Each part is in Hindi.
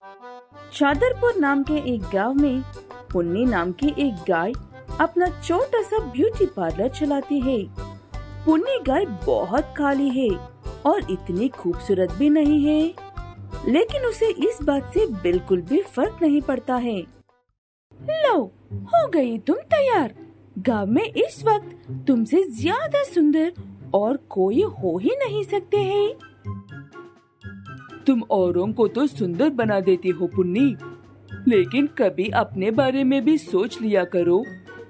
चादरपुर नाम के एक गांव में पुन्नी नाम की एक गाय अपना छोटा सा ब्यूटी पार्लर चलाती है। पुन्नी गाय बहुत काली है और इतनी खूबसूरत भी नहीं है, लेकिन उसे इस बात से बिल्कुल भी फर्क नहीं पड़ता है। लो, हो गई तुम तैयार। गांव में इस वक्त तुमसे ज्यादा सुंदर और कोई हो ही नहीं सकते हैं। तुम औरों को तो सुंदर बना देती हो पुन्नी, लेकिन कभी अपने बारे में भी सोच लिया करो।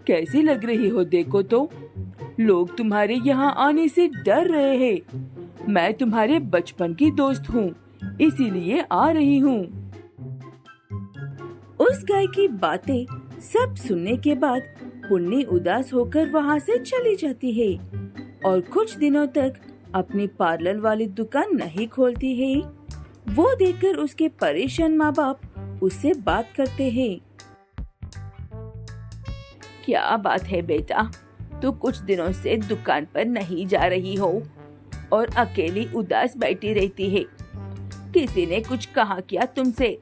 कैसी लग रही हो देखो तो। लोग तुम्हारे यहाँ आने से डर रहे हैं। मैं तुम्हारे बचपन की दोस्त हूँ, इसीलिए आ रही हूँ। उस गाय की बातें सब सुनने के बाद पुन्नी उदास होकर वहाँ से चली जाती है और कुछ दिनों तक अपनी पार्लर वाली दुकान नहीं खोलती है। वो देखकर उसके परेशान माँ बाप उससे बात करते हैं। क्या बात है बेटा, तू कुछ दिनों से दुकान पर नहीं जा रही हो और अकेली उदास बैठी रहती है। किसी ने कुछ कहा क्या तुमसे?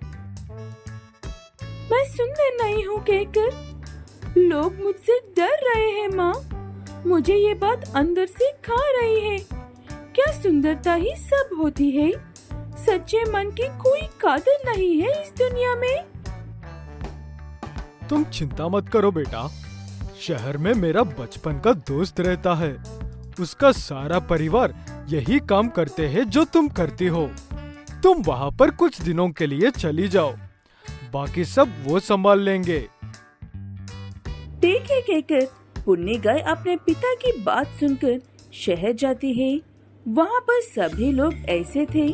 मैं सुंदर नहीं हूँ कहकर लोग मुझसे डर रहे हैं माँ। मुझे ये बात अंदर से खा रही है। क्या सुंदरता ही सब होती है? सच्चे मन की कोई कदर नहीं है इस दुनिया में। तुम चिंता मत करो बेटा, शहर में मेरा बचपन का दोस्त रहता है। उसका सारा परिवार यही काम करते हैं जो तुम करती हो। तुम वहाँ पर कुछ दिनों के लिए चली जाओ, बाकी सब वो संभाल लेंगे। ठीक है कहकर पुन्नी गाय अपने पिता की बात सुनकर शहर जाती है। वहाँ पर सभी लोग ऐसे थे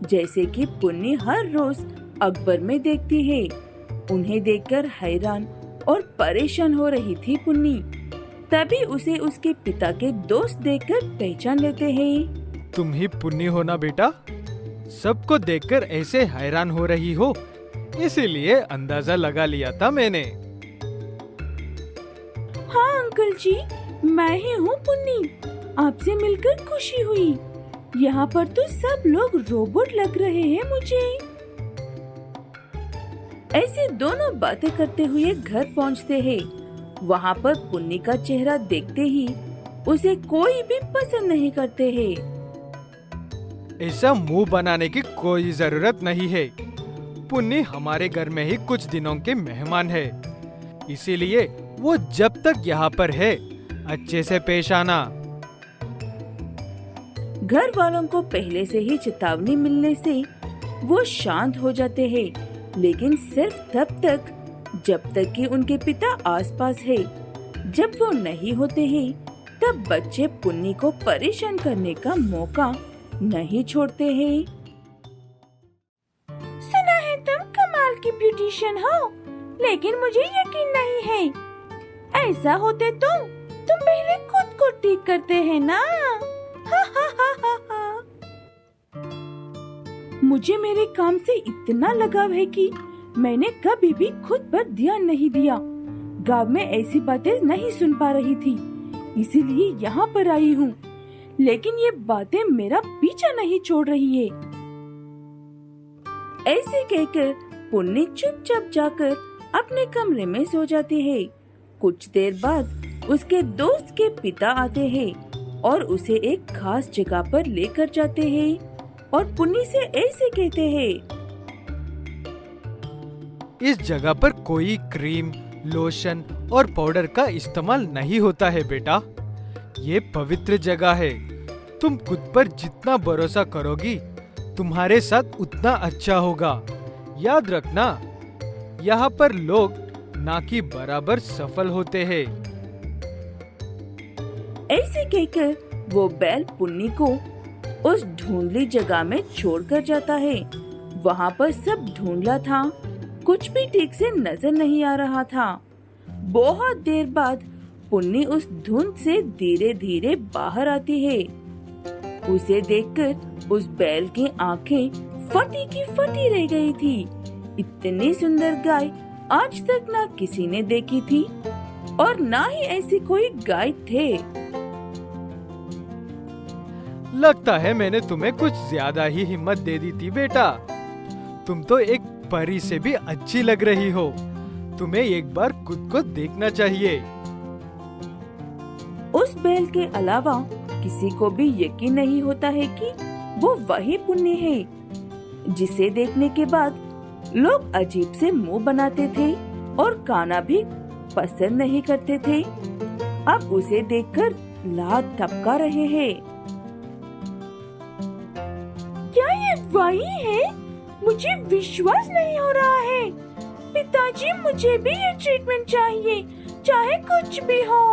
जैसे कि पुन्नी हर रोज अखबार में देखती है। उन्हें देखकर हैरान और परेशान हो रही थी पुन्नी। तभी उसे उसके पिता के दोस्त देखकर पहचान लेते हैं। तुम ही पुन्नी हो ना बेटा? सबको देखकर ऐसे हैरान हो रही हो, इसीलिए अंदाजा लगा लिया था मैंने। हाँ अंकल जी, मैं ही हूँ पुन्नी। आपसे मिलकर खुशी हुई। यहाँ पर तो सब लोग रोबोट लग रहे हैं मुझे। ऐसे दोनों बातें करते हुए घर पहुँचते हैं। वहाँ पर पुन्नी का चेहरा देखते ही उसे कोई भी पसंद नहीं करते हैं। ऐसा मुंह बनाने की कोई जरूरत नहीं है। पुन्नी हमारे घर में ही कुछ दिनों के मेहमान है, इसीलिए वो जब तक यहाँ पर है अच्छे से पेश आना। घर वालों को पहले से ही चेतावनी मिलने से वो शांत हो जाते हैं, लेकिन सिर्फ तब तक जब तक कि उनके पिता आसपास है। जब वो नहीं होते हैं, तब बच्चे पुन्नी को परेशान करने का मौका नहीं छोड़ते हैं। सुना है तुम कमाल की ब्यूटिशियन हो, लेकिन मुझे यकीन नहीं है। ऐसा होते तो तुम पहले खुद को ठीक करते हैं ना? मुझे मेरे काम से इतना लगाव है कि मैंने कभी भी खुद पर ध्यान नहीं दिया। गांव में ऐसी बातें नहीं सुन पा रही थी, इसीलिए यहाँ पर आई हूँ। लेकिन ये बातें मेरा पीछा नहीं छोड़ रही है। ऐसे कहकर पुन्नी चुपचाप जाकर अपने कमरे में सो जाती है। कुछ देर बाद उसके दोस्त के पिता आते हैं और उसे एक खास जगह पर लेकर जाते हैं और पुन्नी से ऐसे कहते हैं। इस जगह पर कोई क्रीम, लोशन और पाउडर का इस्तेमाल नहीं होता है बेटा। ये पवित्र जगह है। तुम खुद पर जितना भरोसा करोगी, तुम्हारे साथ उतना अच्छा होगा। याद रखना, यहाँ पर लोग ना कि बराबर सफल होते हैं। ऐसे कहकर वो बैल पुन्नी को उस ढूंढली जगह में छोड़कर जाता है। वहाँ पर सब ढूंढला था, कुछ भी ठीक से नजर नहीं आ रहा था। बहुत देर बाद पुन्नी उस धुंध से धीरे धीरे बाहर आती है। उसे देखकर उस बैल की आंखें फटी की फटी रह गई थी। इतनी सुंदर गाय आज तक ना किसी ने देखी थी और ना ही ऐसी कोई गाय थे। लगता है मैंने तुम्हें कुछ ज्यादा ही हिम्मत दे दी थी बेटा। तुम तो एक परी से भी अच्छी लग रही हो। तुम्हें एक बार खुद को देखना चाहिए। उस बैल के अलावा किसी को भी यकीन नहीं होता है कि वो वही पुन्नी है जिसे देखने के बाद लोग अजीब से मुंह बनाते थे और खाना भी पसंद नहीं करते थे। अब उसे देखकर लात टपका रहे हैं। क्या ये वही है? मुझे विश्वास नहीं हो रहा है। पिताजी, मुझे भी ये ट्रीटमेंट चाहिए, चाहे कुछ भी हो।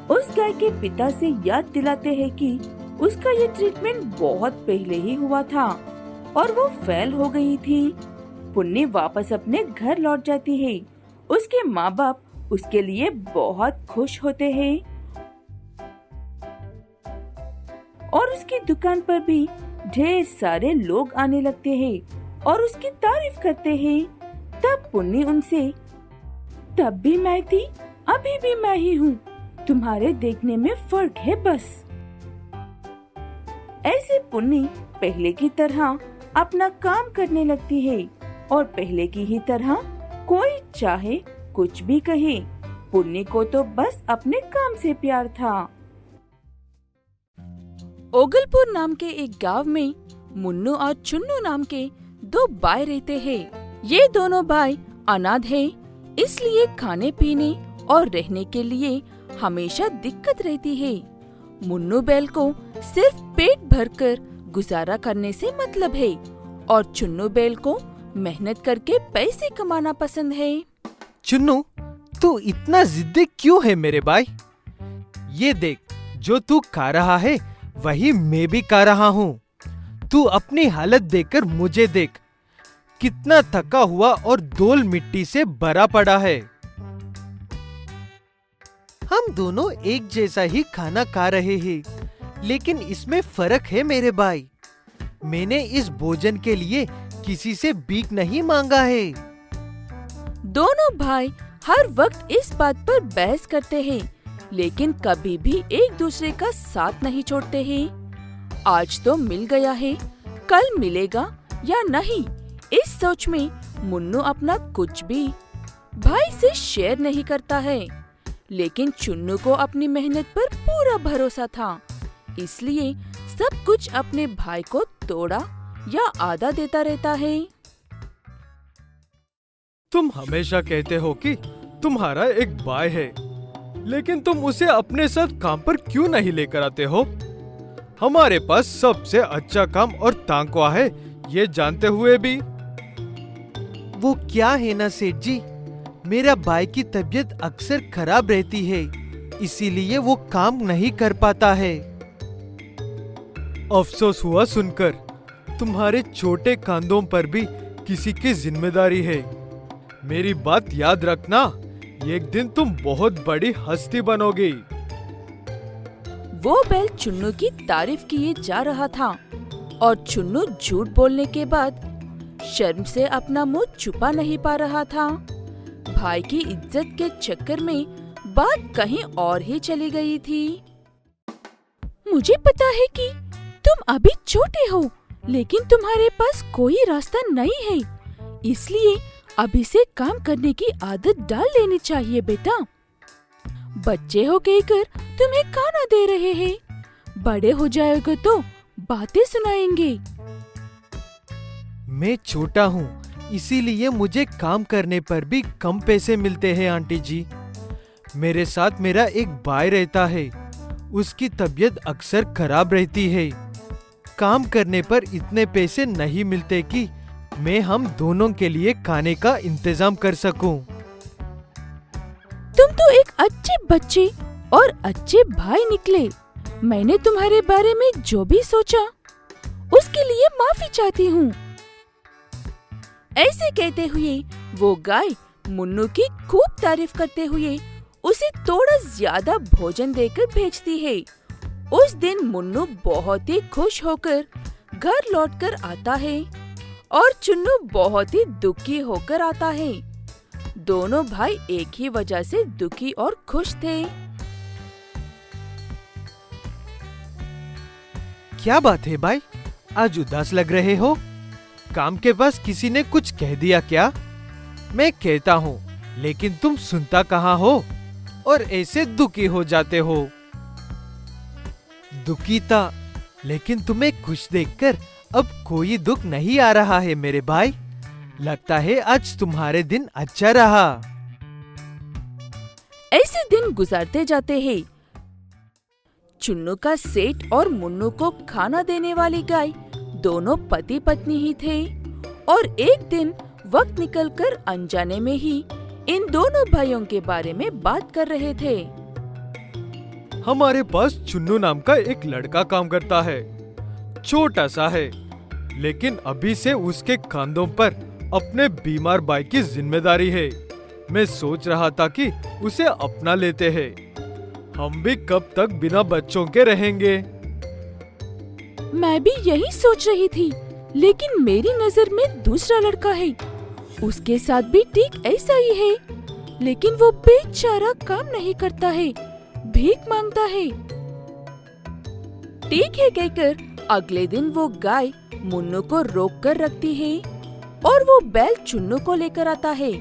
उस गाय के पिता से याद दिलाते हैं कि उसका ये ट्रीटमेंट बहुत पहले ही हुआ था और वो फेल हो गई थी। पुन्नी वापस अपने घर लौट जाती है। उसके माँ बाप उसके लिए बहुत खुश होते हैं और उसकी दुकान पर भी ढेर सारे लोग आने लगते हैं और उसकी तारीफ करते हैं। तब पुन्नी उनसे, तब भी मैं थी, अभी भी मैं ही हूँ, तुम्हारे देखने में फर्क है बस। ऐसे पुन्नी पहले की तरह अपना काम करने लगती है और पहले की ही तरह कोई चाहे कुछ भी कहे, पुन्नी को तो बस अपने काम से प्यार था। ओगलपुर नाम के एक गांव में मुन्नू और चुन्नू नाम के दो भाई रहते हैं। ये दोनों भाई अनाथ हैं, इसलिए खाने पीने और रहने के लिए हमेशा दिक्कत रहती है। मुन्नू बैल को सिर्फ पेट भरकर गुजारा करने से मतलब है और चुन्नू बैल को मेहनत करके पैसे कमाना पसंद है। चुन्नू, तू इतना जिद्दी क्यों है मेरे भाई? ये देख, जो तू खा रहा है वही मैं भी खा रहा हूँ। तू अपनी हालत देखकर मुझे देख, कितना थका हुआ और धूल मिट्टी से भरा पड़ा है। हम दोनों एक जैसा ही खाना खा रहे हैं, लेकिन इसमें फर्क है मेरे भाई। मैंने इस भोजन के लिए किसी से भीख नहीं मांगा है। दोनों भाई हर वक्त इस बात पर बहस करते हैं, लेकिन कभी भी एक दूसरे का साथ नहीं छोड़ते हैं। आज तो मिल गया है, कल मिलेगा या नहीं, इस सोच में मुन्नू अपना कुछ भी भाई से शेयर नहीं करता है। लेकिन चुन्नू को अपनी मेहनत पर पूरा भरोसा था, इसलिए सब कुछ अपने भाई को तोड़ा या आधा देता रहता है। तुम हमेशा कहते हो कि तुम्हारा एक भाई है, लेकिन तुम उसे अपने साथ काम पर क्यों नहीं लेकर आते हो? हमारे पास सबसे अच्छा काम और तांकवा है, ये जानते हुए भी। वो क्या है ना सेठ जी, मेरा भाई की तबीयत अक्सर खराब रहती है, इसीलिए वो काम नहीं कर पाता है। अफसोस हुआ सुनकर। तुम्हारे छोटे कंधों पर भी किसी की जिम्मेदारी है। मेरी बात याद रखना, एक दिन तुम बहुत बड़ी हस्ती बनोगी। वो बैल चुन्नू की तारीफ किए जा रहा था और चुन्नू झूठ बोलने के बाद शर्म से अपना मुंह छुपा नहीं पा रहा था। भाई की इज्जत के चक्कर में बात कहीं और ही चली गई थी। मुझे पता है कि तुम अभी छोटे हो, लेकिन तुम्हारे पास कोई रास्ता नहीं है, इसलिए अभी से काम करने की आदत डाल लेनी चाहिए बेटा। बच्चे हो कहकर तुम्हें खाना दे रहे हैं, बड़े हो जाएगा तो बातें सुनाएंगे। मैं छोटा हूँ, इसीलिए मुझे काम करने पर भी कम पैसे मिलते हैं आंटी जी। मेरे साथ मेरा एक भाई रहता है, उसकी तबीयत अक्सर खराब रहती है। काम करने पर इतने पैसे नहीं मिलते कि मैं हम दोनों के लिए खाने का इंतजाम कर सकूं। तुम तो एक अच्छे बच्चे और अच्छे भाई निकले। मैंने तुम्हारे बारे में जो भी सोचा उसके लिए माफी चाहती हूँ। ऐसे कहते हुए वो गाय मुन्नू की खूब तारीफ करते हुए उसे थोड़ा ज्यादा भोजन देकर भेजती है। उस दिन मुन्नू बहुत ही खुश होकर घर लौटकर आता है और चुन्नू बहुत ही दुखी होकर आता है। दोनों भाई एक ही वजह से दुखी और खुश थे। क्या बात है भाई, आज उदास लग रहे हो? काम के पास किसी ने कुछ कह दिया क्या? मैं कहता हूँ लेकिन तुम सुनता कहाँ हो और ऐसे दुखी हो जाते हो। दुखी था, लेकिन तुम्हें खुश देखकर अब कोई दुख नहीं आ रहा है मेरे भाई। लगता है आज तुम्हारे दिन अच्छा रहा। ऐसे दिन गुजरते जाते हैं। चुन्नू का सेठ और मुन्नू को खाना देने वाली गाय दोनों पति पत्नी ही थे और एक दिन वक्त निकलकर अनजाने में ही इन दोनों भाइयों के बारे में बात कर रहे थे। हमारे पास चुन्नू नाम का एक लड़का काम करता है। छोटा सा है, लेकिन अभी से उसके कंधों पर अपने बीमार भाई की जिम्मेदारी है। मैं सोच रहा था कि उसे अपना लेते हैं। हम भी कब तक बिना बच्चों के रहेंगे? मैं भी यही सोच रही थी, लेकिन मेरी नजर में दूसरा लड़का है। उसके साथ भी ठीक ऐसा ही है, लेकिन वो बेचारा काम नहीं करता है, भीख मांगता है। ठीक है कहकर अगले दिन वो गाय मुन्नू को रोक कर रखती है और वो बैल चुन्नू को लेकर आता है।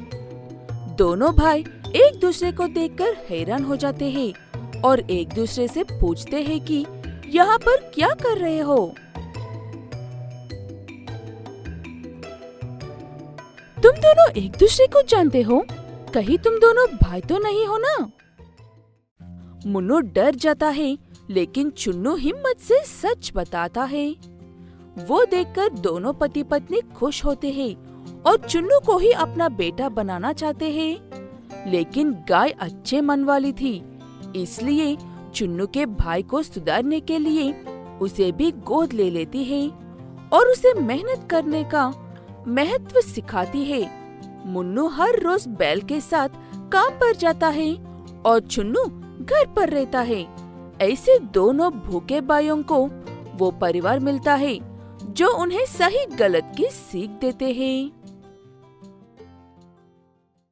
दोनों भाई एक दूसरे को देखकर हैरान हो जाते हैं और एक दूसरे से पूछते हैं कि यहाँ पर क्या कर रहे हो? तुम दोनों एक दूसरे को जानते हो? कहीं तुम दोनों भाई तो नहीं हो ना? मुन्नू डर जाता है, लेकिन चुन्नू हिम्मत से सच बताता है। वो देखकर दोनों पति पत्नी खुश होते हैं और चुन्नू को ही अपना बेटा बनाना चाहते हैं। लेकिन गाय अच्छे मन वाली थी, इसलिए चुन्नू के भाई को सुधारने के लिए उसे भी गोद ले लेती है और उसे मेहनत करने का महत्व सिखाती है। मुन्नू हर रोज बैल के साथ काम पर जाता है और चुन्नू घर पर रहता है। ऐसे दोनों भूखे भाइयों को वो परिवार मिलता है जो उन्हें सही गलत की सीख देते हैं।